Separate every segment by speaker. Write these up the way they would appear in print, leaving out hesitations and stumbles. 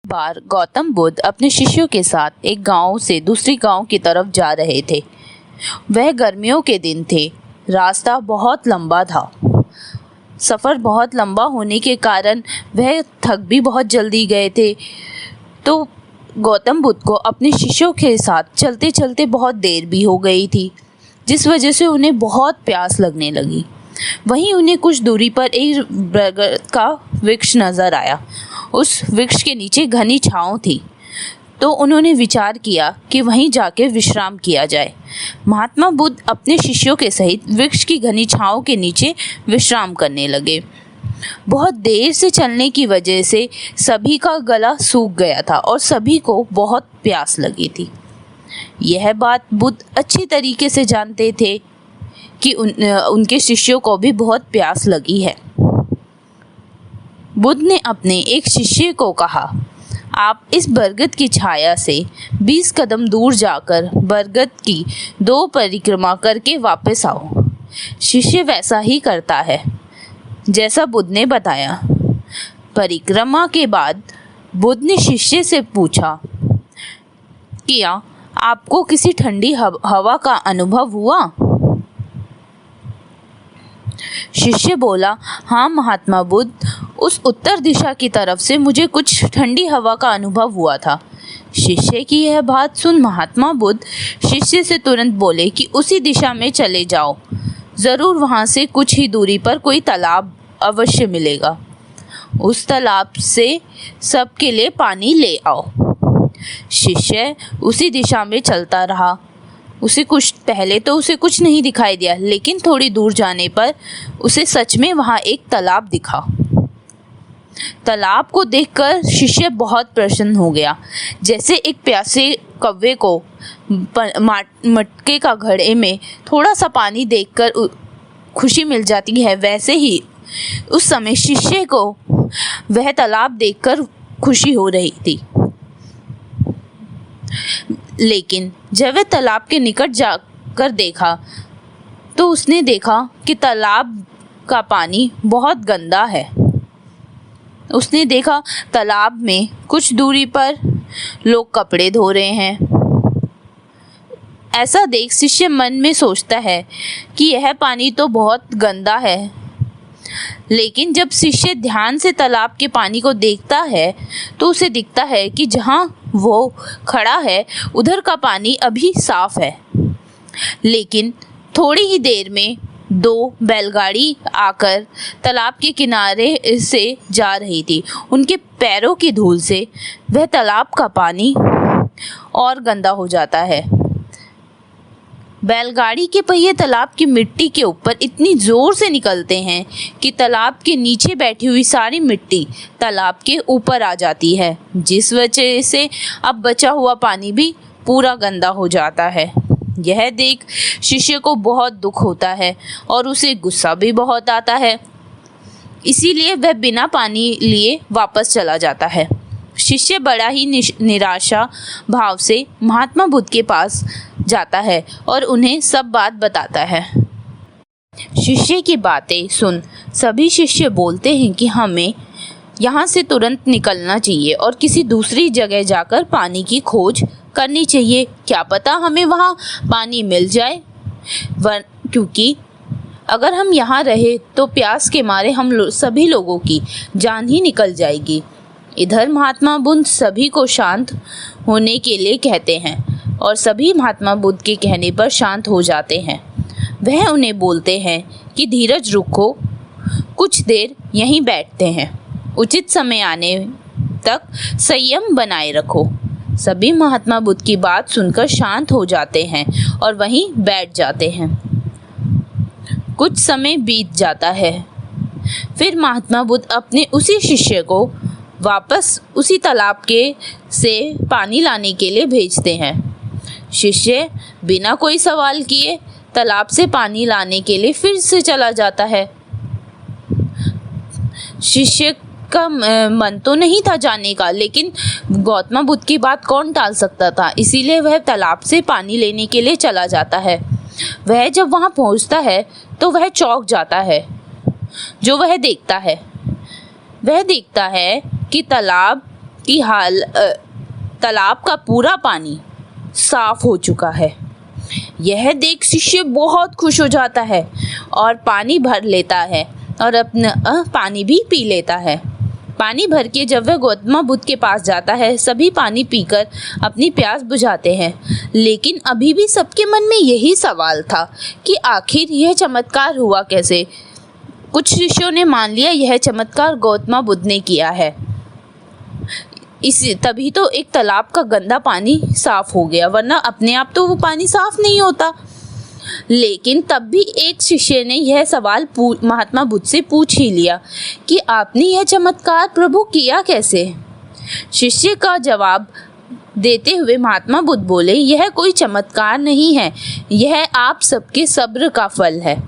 Speaker 1: बार गौतम बुद्ध अपने शिष्यों के साथ एक गांव से दूसरी गांव की तरफ जा रहे थे। वह गर्मियों के दिन थे। रास्ता बहुत लंबा था। सफ़र बहुत लंबा होने के कारण वह थक भी बहुत जल्दी गए थे। तो गौतम बुद्ध को अपने शिष्यों के साथ चलते चलते बहुत देर भी हो गई थी, जिस वजह से उन्हें बहुत प्यास लगने लगी। वहीं उन्हें कुछ दूरी पर एक बरगद का वृक्ष नज़र आया। उस वृक्ष के नीचे घनी छाँव थी, तो उन्होंने विचार किया कि वहीं जाकर विश्राम किया जाए। महात्मा बुद्ध अपने शिष्यों के सहित वृक्ष की घनी छाँव के नीचे विश्राम करने लगे। बहुत देर से चलने की वजह से सभी का गला सूख गया था और सभी को बहुत प्यास लगी थी। यह बात बुद्ध अच्छी तरीके से जानते थे कि उनके शिष्यों को भी बहुत प्यास लगी है। बुद्ध ने अपने एक शिष्य को कहा, आप इस बरगद की छाया से 20 कदम दूर जाकर बरगद की 2 परिक्रमा करके वापस आओ। शिष्य वैसा ही करता है जैसा बुद्ध ने बताया। परिक्रमा के बाद बुद्ध ने शिष्य से पूछा, क्या आपको किसी ठंडी हवा का अनुभव हुआ? शिष्य बोला, हाँ महात्मा बुद्ध, उस उत्तर दिशा की तरफ से मुझे कुछ ठंडी हवा का अनुभव हुआ था। शिष्य की यह बात सुन महात्मा बुद्ध शिष्य से तुरंत बोले कि उसी दिशा में चले जाओ, ज़रूर वहाँ से कुछ ही दूरी पर कोई तालाब अवश्य मिलेगा। उस तालाब से सबके लिए पानी ले आओ। शिष्य उसी दिशा में चलता रहा। उसे कुछ नहीं दिखाई दिया, लेकिन थोड़ी दूर जाने पर उसे सच में वहाँ एक तालाब दिखा। तालाब को देखकर शिष्य बहुत प्रसन्न हो गया। जैसे एक प्यासे कौवे को मटके का घड़े में थोड़ा सा पानी देखकर खुशी मिल जाती है, वैसे ही उस समय शिष्य को वह तालाब देखकर खुशी हो रही थी। लेकिन जब वह तालाब के निकट जाकर देखा तो उसने देखा कि तालाब का पानी बहुत गंदा है। उसने देखा तालाब में कुछ दूरी पर लोग कपड़े धो रहे हैं। ऐसा देख शिष्य मन में सोचता है कि यह पानी तो बहुत गंदा है। लेकिन जब शिष्य ध्यान से तालाब के पानी को देखता है तो उसे दिखता है कि जहाँ वो खड़ा है उधर का पानी अभी साफ है। लेकिन थोड़ी ही देर में 2 बैलगाड़ी आकर तालाब के किनारे से जा रही थी। उनके पैरों की धूल से वह तालाब का पानी और गंदा हो जाता है। बैलगाड़ी के पहिए तालाब की मिट्टी के ऊपर इतनी जोर से निकलते हैं कि तालाब के नीचे बैठी हुई सारी मिट्टी तालाब के ऊपर आ जाती है, जिस वजह से अब बचा हुआ पानी भी पूरा गंदा हो जाता है। यह देख शिष्य को बहुत दुख होता है और उसे गुस्सा भी बहुत आता है। इसीलिए वह बिना पानी लिए वापस चला जाता है। शिष्य बड़ा ही निराशा भाव से महात्मा बुद्ध के पास जाता है और उन्हें सब बात बताता है। शिष्य की बातें सुन सभी शिष्य बोलते हैं कि हमें यहाँ से तुरंत निकलना चाहिए और किसी दूसरी जगह जाकर पानी की खोज करनी चाहिए। क्या पता हमें वहाँ पानी मिल जाए, क्योंकि अगर हम यहाँ रहे तो प्यास के मारे हम सभी लोगों की जान ही निकल जाएगी। इधर महात्मा बुद्ध सभी को शांत होने के लिए कहते हैं और सभी महात्मा बुद्ध के कहने पर शांत हो जाते हैं। वह उन्हें बोलते हैं कि धीरज रखो, कुछ देर यहीं बैठते हैं, उचित समय आने तक संयम बनाए रखो। सभी महात्मा बुद्ध की बात सुनकर शांत हो जाते हैं और वहीं बैठ जाते हैं। कुछ समय बीत जाता है। फिर महात्मा बुद्ध अपने उसी शिष्य को वापस उसी तालाब से पानी लाने के लिए भेजते हैं। शिष्य बिना कोई सवाल किए तालाब से पानी लाने के लिए फिर से चला जाता है। शिष्य का मन तो नहीं था जाने का, लेकिन गौतम बुद्ध की बात कौन टाल सकता था, इसीलिए वह तालाब से पानी लेने के लिए चला जाता है। वह जब वहाँ पहुँचता है तो वह चौंक जाता है। जो वह देखता है कि तालाब कि तालाब का पूरा पानी साफ हो चुका है। यह देख शिष्य बहुत खुश हो जाता है और पानी भर लेता है और अपना पानी भी पी लेता है। पानी भर के जब वह गौतम बुद्ध के पास जाता है, सभी पानी पीकर अपनी प्यास बुझाते हैं। लेकिन अभी भी सबके मन में यही सवाल था कि आखिर यह चमत्कार हुआ कैसे। कुछ शिष्यों ने मान लिया यह चमत्कार गौतम बुद्ध ने किया है, तभी तो एक तालाब का गंदा पानी साफ हो गया, वरना अपने आप तो वो पानी साफ नहीं होता। लेकिन तब भी एक शिष्य ने यह सवाल महात्मा बुद्ध से पूछ ही लिया कि आपने यह चमत्कार प्रभु किया कैसे। शिष्य का जवाब देते हुए महात्मा बुद्ध बोले, यह कोई चमत्कार नहीं है, यह आप सबके सब्र का फल है।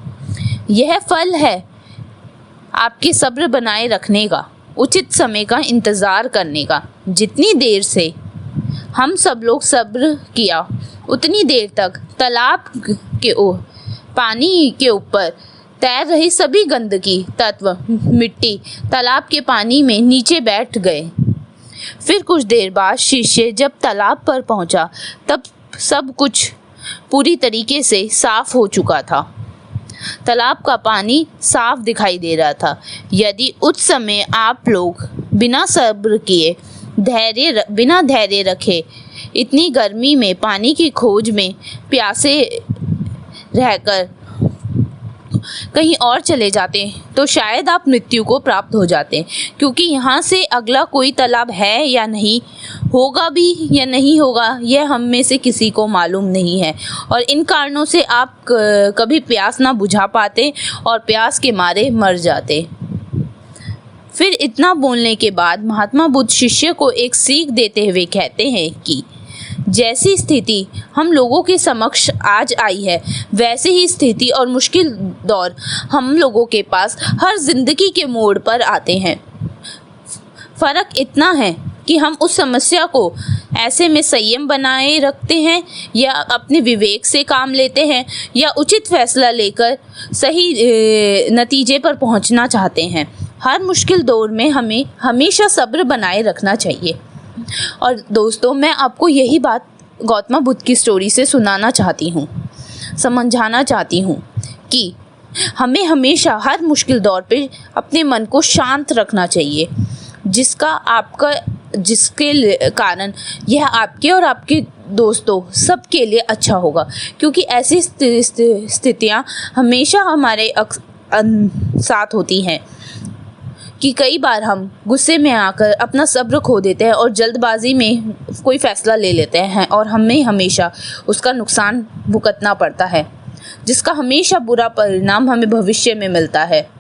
Speaker 1: यह फल है आपके सब्र बनाए रखने का, उचित समय का इंतज़ार करने का। जितनी देर से हम सब लोग सब्र किया, उतनी देर तक तालाब के पानी के ऊपर तैर रही सभी गंदगी तत्व, मिट्टी तालाब के पानी में नीचे बैठ गए। फिर कुछ देर बाद शिष्य जब तालाब पर पहुंचा, तब सब कुछ पूरी तरीके से साफ हो चुका था। तालाब का पानी साफ दिखाई दे रहा था। यदि उस समय आप लोग बिना सब्र किए, बिना धैर्य रखे, इतनी गर्मी में पानी की खोज में प्यासे रहकर कहीं और चले जाते तो शायद आप मृत्यु को प्राप्त हो जाते, क्योंकि यहाँ से अगला कोई तालाब है या नहीं, होगा भी या नहीं होगा, यह हम में से किसी को मालूम नहीं है। और इन कारणों से आप कभी प्यास ना बुझा पाते और प्यास के मारे मर जाते। फिर इतना बोलने के बाद महात्मा बुद्ध शिष्य को एक सीख देते हुए कहते हैं कि जैसी स्थिति हम लोगों के समक्ष आज आई है, वैसे ही स्थिति और मुश्किल दौर हम लोगों के पास हर जिंदगी के मोड़ पर आते हैं। फर्क इतना है कि हम उस समस्या को ऐसे में संयम बनाए रखते हैं या अपने विवेक से काम लेते हैं या उचित फैसला लेकर सही नतीजे पर पहुंचना चाहते हैं। हर मुश्किल दौर में हमें हमेशा सब्र बनाए रखना चाहिए। और दोस्तों, मैं आपको यही बात गौतम बुद्ध की स्टोरी से सुनाना चाहती हूँ, समझाना चाहती हूँ कि हमें हमेशा हर मुश्किल दौर पे अपने मन को शांत रखना चाहिए, जिसके कारण यह आपके और आपके दोस्तों सबके लिए अच्छा होगा। क्योंकि ऐसी स्थितियाँ हमेशा हमारे साथ होती हैं कि कई बार हम गुस्से में आकर अपना सब्र खो देते हैं और जल्दबाजी में कोई फ़ैसला ले लेते हैं और हमें हमेशा उसका नुकसान भुगतना पड़ता है, जिसका हमेशा बुरा परिणाम हमें भविष्य में मिलता है,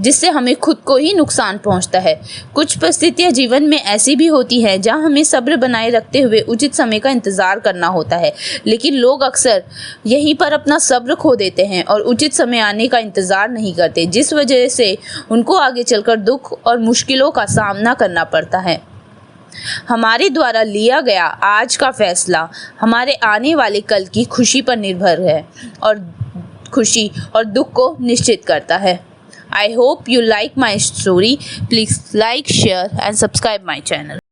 Speaker 1: जिससे हमें खुद को ही नुकसान पहुंचता है। कुछ परिस्थितियां जीवन में ऐसी भी होती हैं जहां हमें सब्र बनाए रखते हुए उचित समय का इंतज़ार करना होता है, लेकिन लोग अक्सर यहीं पर अपना सब्र खो देते हैं और उचित समय आने का इंतज़ार नहीं करते, जिस वजह से उनको आगे चलकर दुख और मुश्किलों का सामना करना पड़ता है। हमारे द्वारा लिया गया आज का फैसला हमारे आने वाले कल की खुशी पर निर्भर है और खुशी और दुख को निश्चित करता है। I hope you like my story. Please like, share and subscribe my channel.